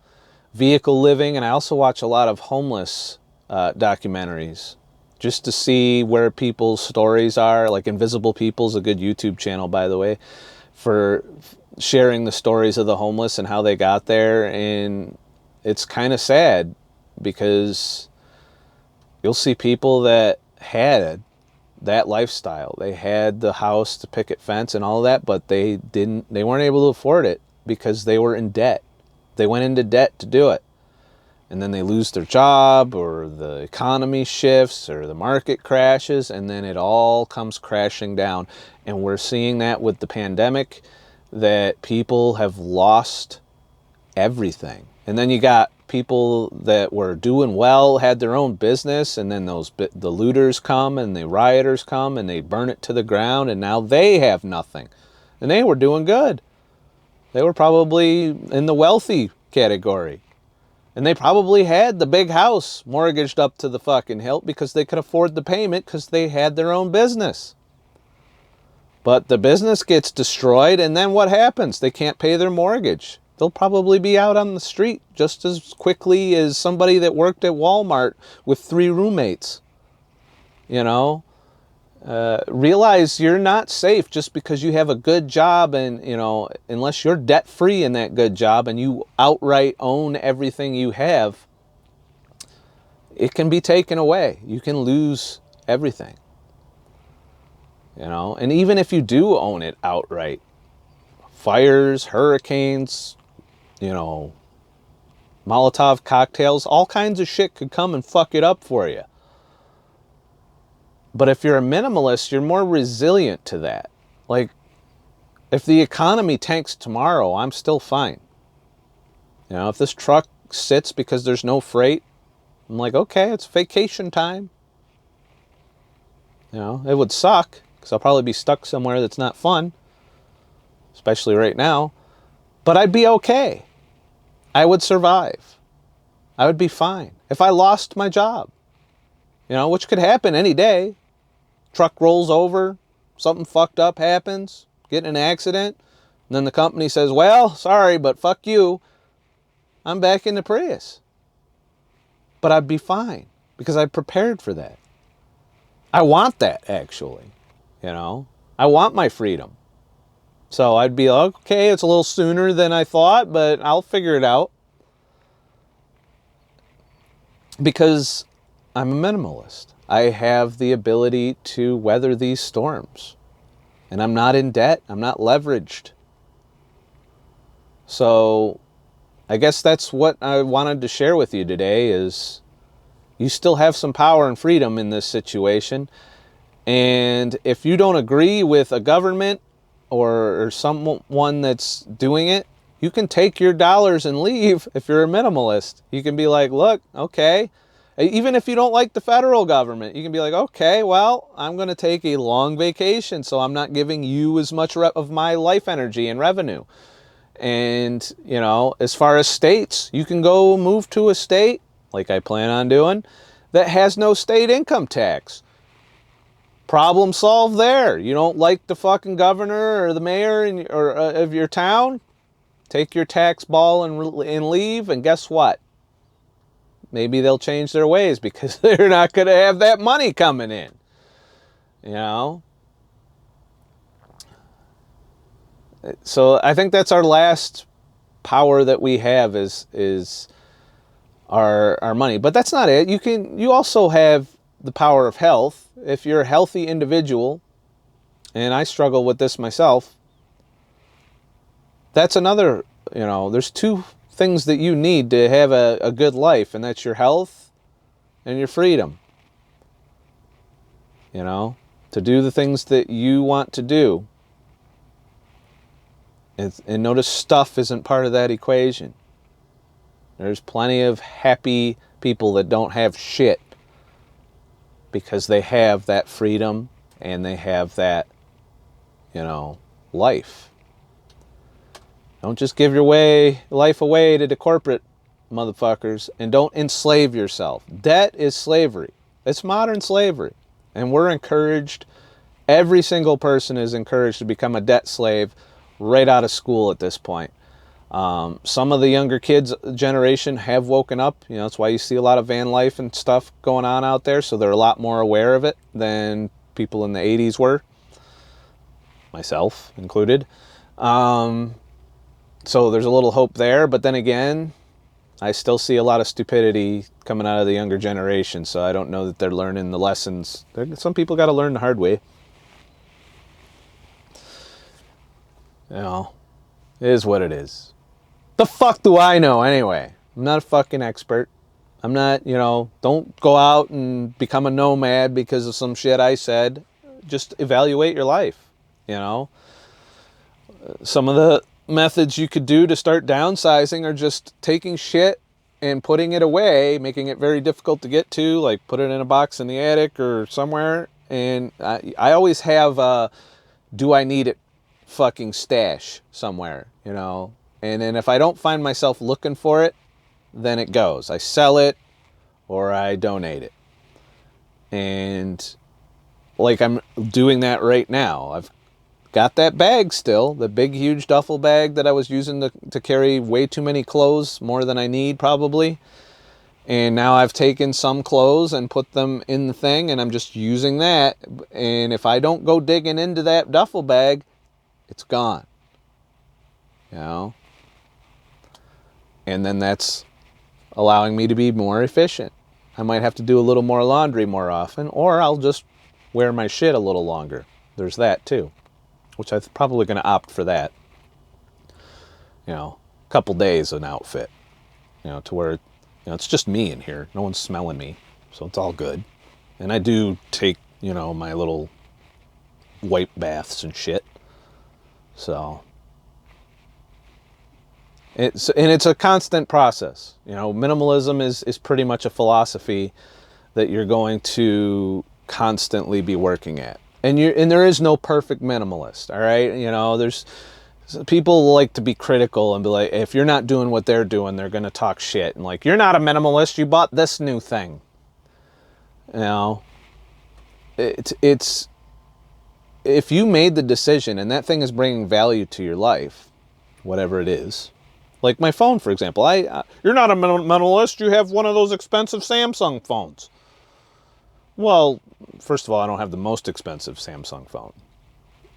Speaker 1: vehicle living, and I also watch a lot of homeless documentaries just to see where people's stories are. Like Invisible People's a good YouTube channel, by the way, for sharing the stories of the homeless and how they got there. And it's kind of sad because you'll see people that had that lifestyle. They had the house, the picket fence and all of that, but they weren't able to afford it because they were in debt. They went into debt to do it. And then they lose their job, or the economy shifts, or the market crashes, and then it all comes crashing down. And we're seeing that with the pandemic, that people have lost everything. And then you got people that were doing well, had their own business, and then the looters come and the rioters come and they burn it to the ground, and now they have nothing. And they were doing good. They were probably in the wealthy category. And they probably had the big house mortgaged up to the fucking hilt because they could afford the payment because they had their own business. But the business gets destroyed, and then what happens? They can't pay their mortgage. They'll probably be out on the street just as quickly as somebody that worked at Walmart with 3 roommates. You know? Realize you're not safe just because you have a good job, and, you know, unless you're debt free in that good job and you outright own everything you have, it can be taken away. You can lose everything. You know, and even if you do own it outright, fires, hurricanes, you know, Molotov cocktails, all kinds of shit could come and fuck it up for you. But if you're a minimalist, you're more resilient to that. Like, if the economy tanks tomorrow, I'm still fine. You know, if this truck sits because there's no freight, I'm like, okay, it's vacation time. You know, it would suck because I'll probably be stuck somewhere that's not fun, especially right now. But I'd be okay. I would survive. I would be fine. If I lost my job, you know, which could happen any day. Truck rolls over, something fucked up happens, get in an accident, and then the company says, well, sorry, but fuck you. I'm back in the Prius. But I'd be fine because I prepared for that. I want that, actually. You know, I want my freedom. So I'd be like, okay, it's a little sooner than I thought, but I'll figure it out. Because I'm a minimalist. I have the ability to weather these storms. And I'm not in debt. I'm not leveraged. So I guess that's what I wanted to share with you today, is you still have some power and freedom in this situation. And if you don't agree with a government or someone that's doing it, you can take your dollars and leave. If you're a minimalist, you can be like, look, okay. Even if you don't like the federal government, you can be like, okay, well, I'm going to take a long vacation, so I'm not giving you as much of my life energy and revenue. And, you know, as far as states, you can go move to a state, like I plan on doing, that has no state income tax. Problem solved there. You don't like the fucking governor or the mayor of your town? Take your tax ball and leave, and guess what? Maybe they'll change their ways because they're not going to have that money coming in. You know? So I think that's our last power that we have is our money. But that's not it. You also have the power of health. If you're a healthy individual, and I struggle with this myself, that's another, you know, there's 2 things that you need to have a good life, and that's your health and your freedom. You know, to do the things that you want to do. And notice stuff isn't part of that equation. There's plenty of happy people that don't have shit because they have that freedom and they have that, you know, life. Don't just give your life away to the corporate motherfuckers, and don't enslave yourself. Debt is slavery. It's modern slavery. And we're encouraged, every single person is encouraged to become a debt slave right out of school at this point. Some of the younger kids generation have woken up. You know, that's why you see a lot of van life and stuff going on out there. So they're a lot more aware of it than people in the 80s were, myself included. So there's a little hope there. But then again, I still see a lot of stupidity coming out of the younger generation. So I don't know that they're learning the lessons. Some people got to learn the hard way. You know, it is what it is. The fuck do I know anyway? I'm not a fucking expert. I'm not, you know, don't go out and become a nomad because of some shit I said. Just evaluate your life, you know. Some of the methods you could do to start downsizing are just taking shit and putting it away, making it very difficult to get to, like put it in a box in the attic or somewhere. And I always have a do I need it fucking stash somewhere, you know. And then if I don't find myself looking for it, then it goes. I sell it or I donate it. And like I'm doing that right now. I've got that bag still, the big, huge duffel bag that I was using to carry way too many clothes, more than I need probably. And now I've taken some clothes and put them in the thing, and I'm just using that. And if I don't go digging into that duffel bag, it's gone. You know? And then that's allowing me to be more efficient. I might have to do a little more laundry more often, or I'll just wear my shit a little longer. There's that too, which I'm probably going to opt for that. You know, a couple days an outfit, you know, to where, you know, it's just me in here. No one's smelling me, so it's all good. And I do take, you know, my little wipe baths and shit. So it's a constant process. You know, minimalism is pretty much a philosophy that you're going to constantly be working at. And there is no perfect minimalist, all right? You know, there's people like to be critical and be like, if you're not doing what they're doing, they're going to talk shit. And like, you're not a minimalist, you bought this new thing. You know, it's if you made the decision and that thing is bringing value to your life, whatever it is, like my phone, for example, you're not a minimalist, you have one of those expensive Samsung phones. Well, first of all, I don't have the most expensive Samsung phone.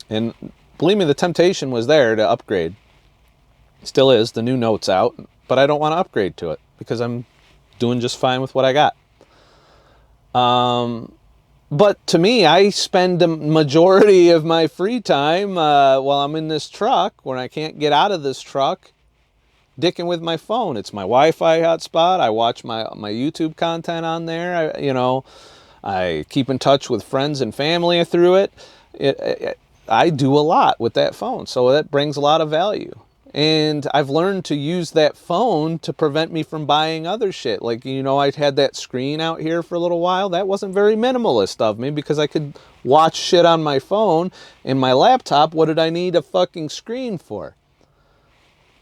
Speaker 1: And believe me, the temptation was there to upgrade. Still is, the new Note's out, but I don't want to upgrade to it because I'm doing just fine with what I got. But to me, I spend the majority of my free time while I'm in this truck, when I can't get out of this truck, dicking with my phone. It's my Wi-Fi hotspot. I watch my YouTube content on there. I keep in touch with friends and family through it. I do a lot with that phone, so that brings a lot of value. And I've learned to use that phone to prevent me from buying other shit. Like, you know, I had that screen out here for a little while. That wasn't very minimalist of me because I could watch shit on my phone. And my laptop, what did I need a fucking screen for?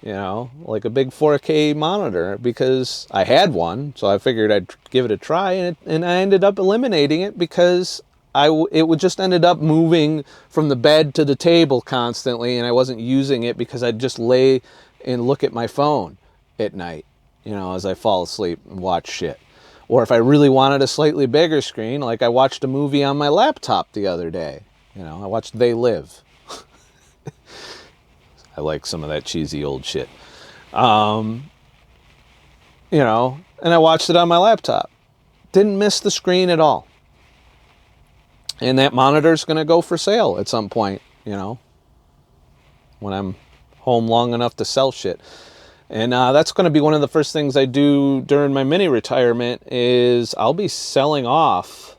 Speaker 1: You know, like a big 4K monitor, because I had one, so I figured I'd give it a try, and I ended up eliminating it because it would just ended up moving from the bed to the table constantly, and I wasn't using it because I'd just lay and look at my phone at night, you know, as I fall asleep and watch shit. Or if I really wanted a slightly bigger screen, like I watched a movie on my laptop the other day. You know, I watched They Live. I like some of that cheesy old shit. You know, and I watched it on my laptop. Didn't miss the screen at all. And that monitor's going to go for sale at some point, you know, when I'm home long enough to sell shit. And that's going to be one of the first things I do during my mini retirement is I'll be selling off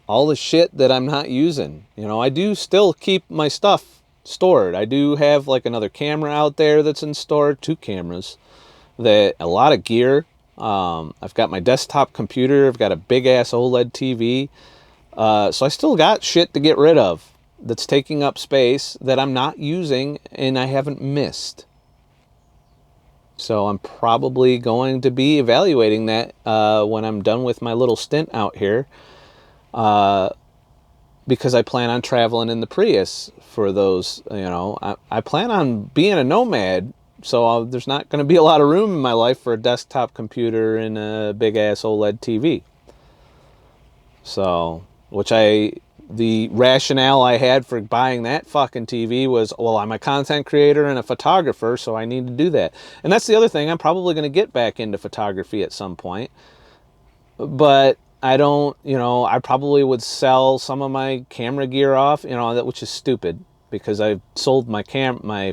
Speaker 1: all the shit that I'm not using. You know, I do still keep my stuff stored. I do have like another camera out there that's in store, 2 cameras, a lot of gear. I've got my desktop computer. I've got a big ass OLED TV. So I still got shit to get rid of that's taking up space that I'm not using and I haven't missed. So I'm probably going to be evaluating that when I'm done with my little stint out here. Because I plan on traveling in the Prius for those, you know, I plan on being a nomad So there's not going to be a lot of room in my life for a desktop computer and a big ass OLED TV. So, the rationale I had for buying that fucking TV was, well, I'm a content creator and a photographer, so I need to do that. And that's the other thing. I'm probably going to get back into photography at some point. But I don't, I probably would sell some of my camera gear off, which is stupid, because I sold my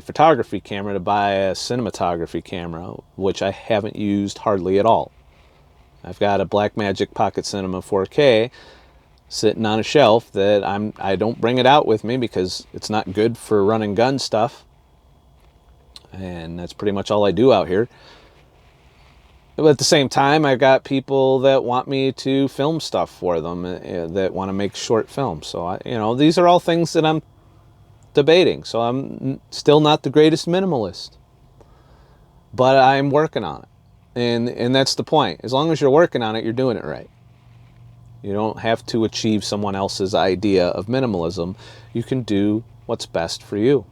Speaker 1: photography camera to buy a cinematography camera, which I haven't used hardly at all. I've got a Blackmagic Pocket Cinema 4K sitting on a shelf that I don't bring it out with me because it's not good for running gun stuff. And that's pretty much all I do out here. But at the same time, I've got people that want me to film stuff for them, that want to make short films. So, these are all things that I'm debating. So I'm still not the greatest minimalist. But I'm working on it. And that's the point. As long as you're working on it, you're doing it right. You don't have to achieve someone else's idea of minimalism. You can do what's best for you.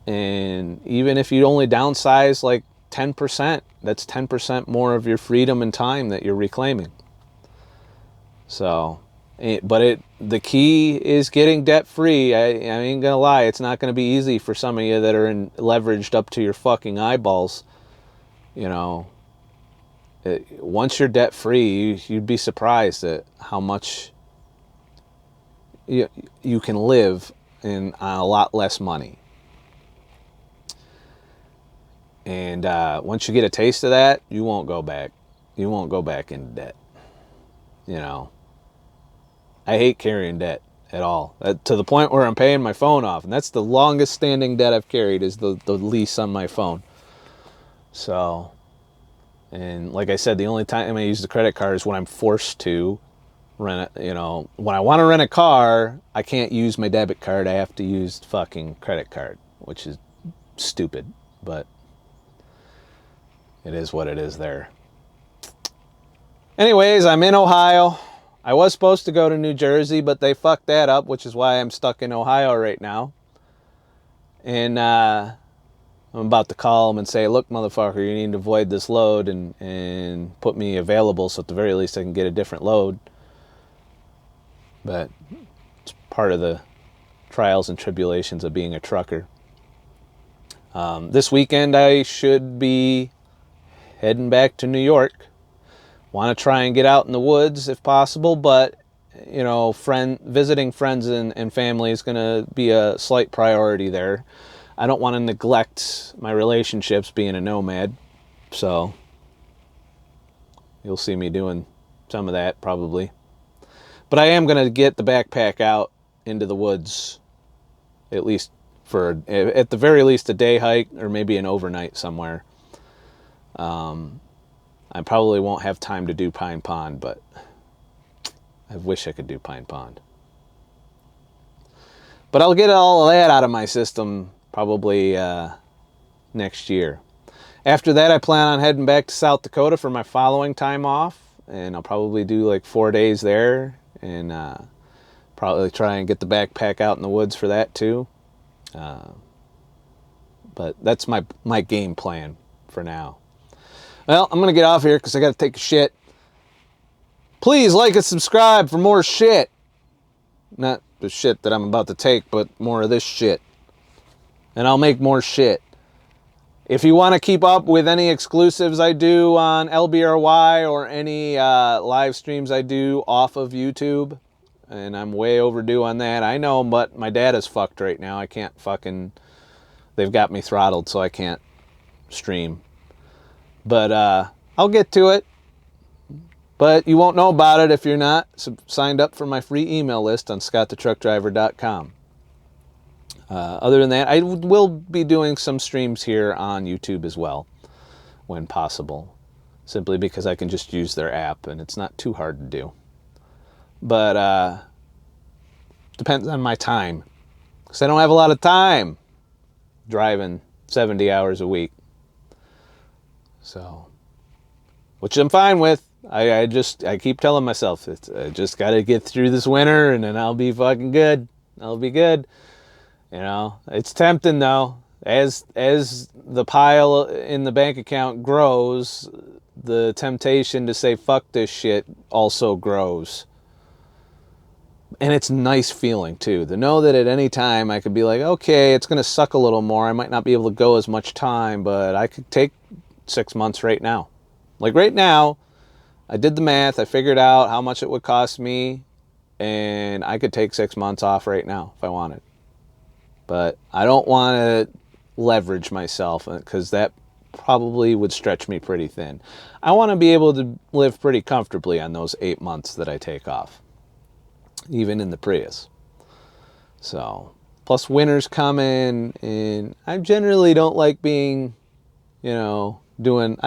Speaker 1: And even if you only downsize like 10%, that's 10% more of your freedom and time that you're reclaiming. So, the key is getting debt free. I ain't gonna lie, it's not gonna be easy for some of you that are leveraged up to your fucking eyeballs. Once you're debt free, you'd be surprised at how much you can live on a lot less money. And once you get a taste of that, you won't go back. You won't go back into debt. I hate carrying debt at all. To the point where I'm paying my phone off. And that's the longest standing debt I've carried, is the lease on my phone. So, and like I said, the only time I use the credit card is when I'm forced to rent it. When I want to rent a car, I can't use my debit card. I have to use the fucking credit card, which is stupid. But it is what it is there. Anyways, I'm in Ohio. I was supposed to go to New Jersey, but they fucked that up, which is why I'm stuck in Ohio right now. And I'm about to call them and say, look, motherfucker, you need to void this load and put me available, so at the very least I can get a different load. But it's part of the trials and tribulations of being a trucker. This weekend I should be heading back to New York. Want to try and get out in the woods if possible, but visiting friends and family is going to be a slight priority there. I don't want to neglect my relationships being a nomad, so you'll see me doing some of that probably. But I am going to get the backpack out into the woods, at the very least a day hike, or maybe an overnight somewhere. I probably won't have time to do Pine Pond, but I wish I could do Pine Pond. But I'll get all of that out of my system probably next year. After that, I plan on heading back to South Dakota for my following time off, and I'll probably do like 4 days there, and probably try and get the backpack out in the woods for that too. But that's my game plan for now. Well, I'm going to get off here because I got to take a shit. Please like and subscribe for more shit. Not the shit that I'm about to take, but more of this shit. And I'll make more shit. If you want to keep up with any exclusives I do on LBRY or any live streams I do off of YouTube, and I'm way overdue on that, I know, but my data is fucked right now. I can't fucking... They've got me throttled, so I can't stream. But I'll get to it. But you won't know about it if you're not signed up for my free email list on ScottTheTruckDriver.com. Other than that, I will be doing some streams here on YouTube as well, when possible. Simply because I can just use their app, and it's not too hard to do. But depends on my time. Because I don't have a lot of time driving 70 hours a week. So, which I'm fine with. I keep telling myself, I just got to get through this winter and then I'll be fucking good. I'll be good. It's tempting though. As the pile in the bank account grows, the temptation to say fuck this shit also grows. And it's a nice feeling too, to know that at any time I could be like, okay, it's going to suck a little more. I might not be able to go as much time, but I could take 6 months right now. Like right now, I did the math. I figured out how much it would cost me, and I could take 6 months off right now if I wanted. But I don't want to leverage myself, because that probably would stretch me pretty thin. I want to be able to live pretty comfortably on those 8 months that I take off, even in the Prius. So, plus winter's coming, and I generally don't like being, I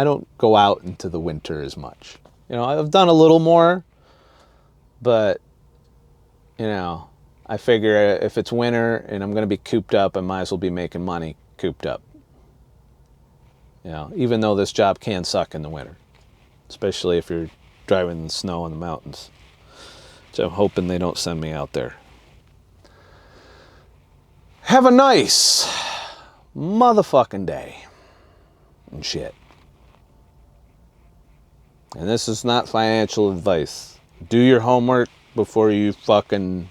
Speaker 1: don't go out into the winter as much. I've done a little more, but, I figure if it's winter and I'm going to be cooped up, I might as well be making money cooped up. Even though this job can suck in the winter, especially if you're driving in the snow in the mountains. So I'm hoping they don't send me out there. Have a nice motherfucking day and shit. And this is not financial advice. Do your homework before you fucking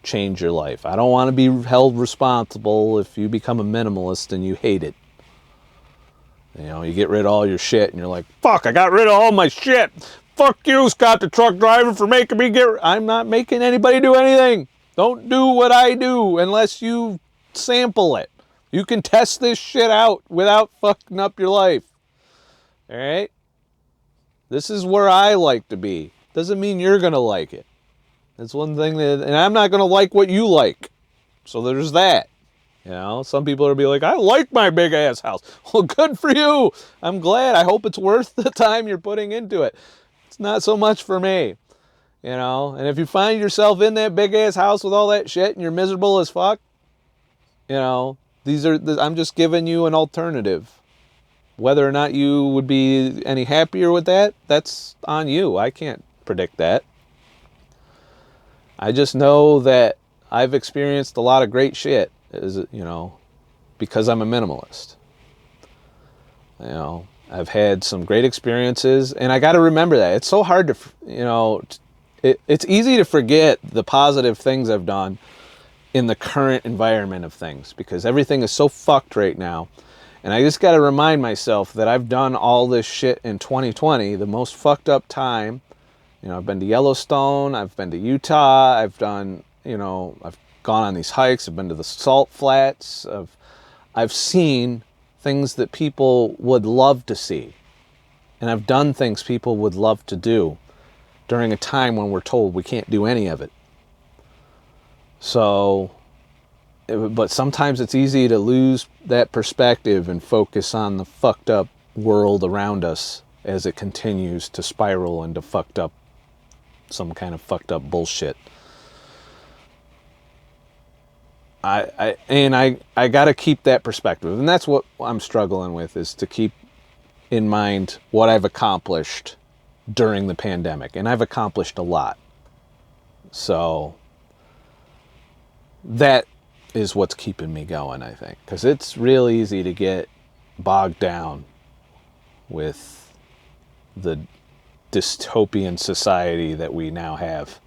Speaker 1: change your life. I don't want to be held responsible if you become a minimalist and you hate it. You get rid of all your shit and you're like, fuck, I got rid of all my shit. Fuck you, Scott the truck driver, for making me I'm not making anybody do anything. Don't do what I do unless you sample it. You can test this shit out without fucking up your life. All right? This is where I like to be. Doesn't mean you're going to like it. That's one thing and I'm not going to like what you like. So there's that. Some people will be like, I like my big ass house. Well, good for you. I'm glad. I hope it's worth the time you're putting into it. It's not so much for me. And if you find yourself in that big ass house with all that shit and you're miserable as fuck, I'm just giving you an alternative. Whether or not you would be any happier with that, that's on you. I can't predict that. I just know that I've experienced a lot of great shit, because I'm a minimalist. I've had some great experiences, and I got to remember that. It's so hard to, it's easy to forget the positive things I've done in the current environment of things, because everything is so fucked right now. And I just got to remind myself that I've done all this shit in 2020, the most fucked up time. I've been to Yellowstone, I've been to Utah, I've done, I've gone on these hikes, I've been to the salt flats, I've seen things that people would love to see. And I've done things people would love to do during a time when we're told we can't do any of it. So, but sometimes it's easy to lose that perspective and focus on the fucked up world around us as it continues to spiral into some kind of fucked up bullshit. I got to keep that perspective, and that's what I'm struggling with, is to keep in mind what I've accomplished during the pandemic, and I've accomplished a lot. So that is what's keeping me going, I think, because it's real easy to get bogged down with the dystopian society that we now have.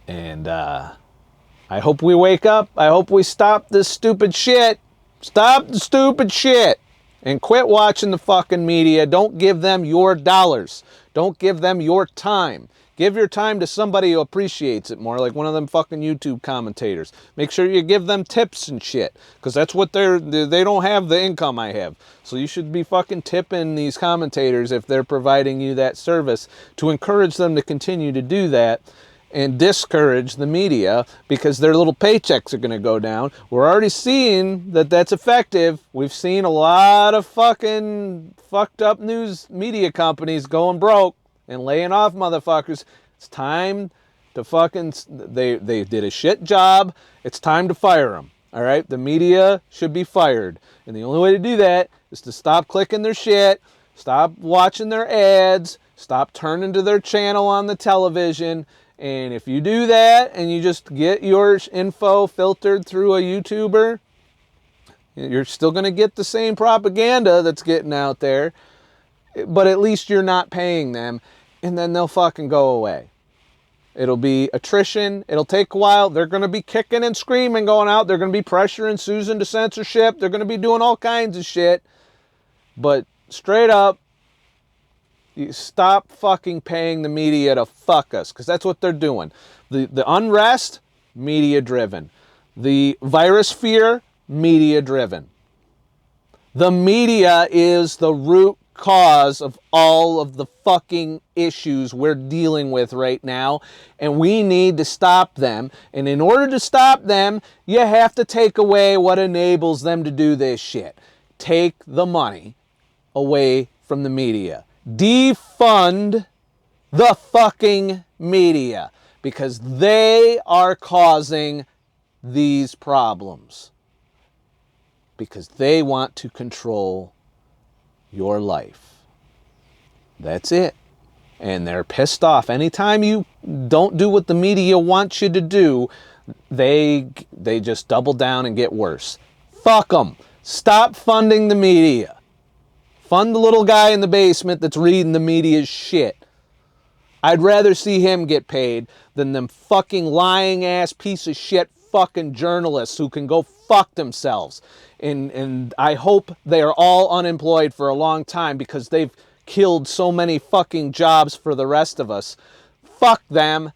Speaker 1: And I hope we wake up. I hope we stop this stupid shit. Stop the stupid shit. And quit watching the fucking media. Don't give them your dollars. Don't give them your time. Give your time to somebody who appreciates it more, like one of them fucking YouTube commentators. Make sure you give them tips and shit, because that's what they don't have the income I have. So you should be fucking tipping these commentators if they're providing you that service, to encourage them to continue to do that, and discourage the media, because their little paychecks are going to go down. We're already seeing that that's effective. We've seen a lot of fucking fucked up news media companies going broke and laying off motherfuckers. It's time to fucking, they did a shit job. It's time to fire them. All right? The media should be fired. And the only way to do that is to stop clicking their shit, stop watching their ads, stop turning to their channel on the television. And if you do that and you just get your info filtered through a YouTuber, You're still going to get the same propaganda that's getting out there, but at least you're not paying them, and then they'll fucking go away. It'll be attrition. It'll take a while. They're going to be kicking and screaming going out. They're going to be pressuring Susan to censorship. They're going to be doing all kinds of shit. But straight up, you stop fucking paying the media to fuck us, because that's what they're doing. The unrest, media driven. The virus fear, media driven. The media is the root cause of all of the fucking issues we're dealing with right now, and we need to stop them. And in order to stop them, you have to take away what enables them to do this shit. Take the money away from the media. Defund the fucking media, because they are causing these problems, because they want to control your life. That's it. And they're pissed off. Anytime you don't do what the media wants you to do, they just double down and get worse. Fuck them. Stop funding the media. Fund the little guy in the basement that's reading the media's shit. I'd rather see him get paid than them fucking lying ass piece of shit fucking journalists who can go fuck themselves. And I hope they are all unemployed for a long time, because they've killed so many fucking jobs for the rest of us. Fuck them.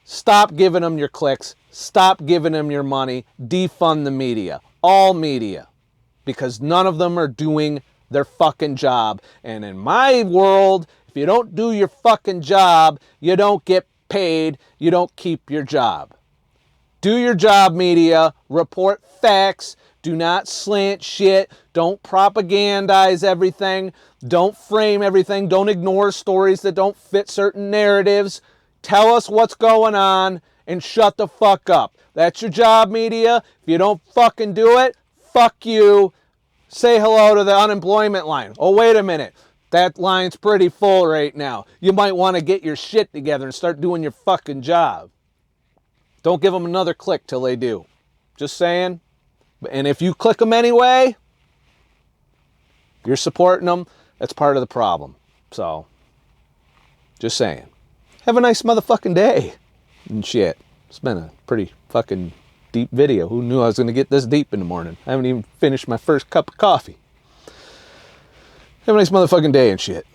Speaker 1: Stop giving them your clicks. Stop giving them your money. Defund the media. All media. Because none of them are doing their fucking job. And in my world, if you don't do your fucking job, you don't get paid. You don't keep your job. Do your job, media. Report facts. Do not slant shit. Don't propagandize everything. Don't frame everything. Don't ignore stories that don't fit certain narratives. Tell us what's going on and shut the fuck up. That's your job, media. If you don't fucking do it, fuck you. Say hello to the unemployment line. Oh, wait a minute. That line's pretty full right now. You might want to get your shit together and start doing your fucking job. Don't give them another click till they do. Just saying. And if you click them anyway, you're supporting them. That's part of the problem. So, just saying. Have a nice motherfucking day. And shit. It's been a pretty fucking deep video. Who knew I was going to get this deep in the morning? I haven't even finished my first cup of coffee. Have a nice motherfucking day and shit.